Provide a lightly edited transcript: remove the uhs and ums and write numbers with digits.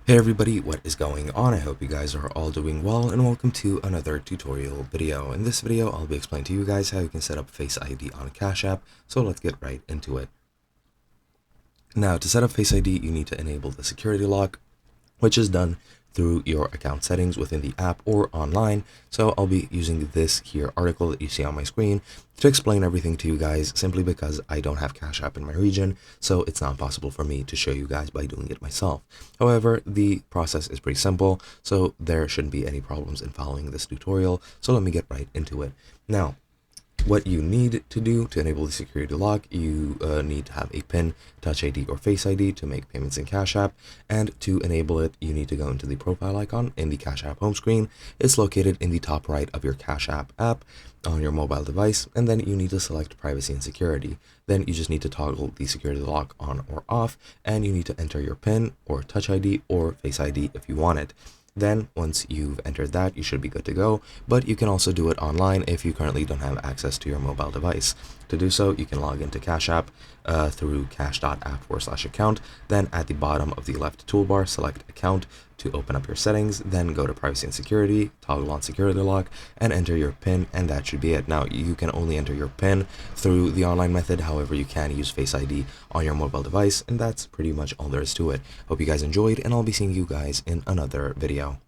Hey everybody, what is going on? I hope you guys are all doing well and welcome to another tutorial video. In this video, I'll be explaining to you guys how you can set up Face ID on Cash App, so let's get right into it. Now, to set up Face ID, you need to enable the security lock, which is done through your account settings within the app or online. So I'll be using this here article that you see on my screen to explain everything to you guys, simply because I don't have Cash App in my region, so it's not possible for me to show you guys by doing it myself. However, the process is pretty simple, so there shouldn't be any problems in following this tutorial. So let me get right into it. Now, what you need to do to enable the security lock, you need to have a PIN, Touch ID, or Face ID to make payments in Cash App. And to enable it, you need to go into the profile icon in the Cash App home screen. It's located in the top right of your Cash App app on your mobile device, and then you need to select privacy and security. Then you just need to toggle the security lock on or off, and you need to enter your PIN or Touch ID or Face ID if you want it. Then once you've entered that, you should be good to go, but you can also do it online if you currently don't have access to your mobile device. To do so, you can log into Cash App through cash.app/account. Then at the bottom of the left toolbar, select account to open up your settings, then go to privacy and security, toggle on security lock, and enter your PIN, and that should be it. Now, you can only enter your PIN through the online method, however you can use Face ID on your mobile device, and that's pretty much all there is to it. Hope you guys enjoyed, and I'll be seeing you guys in another video.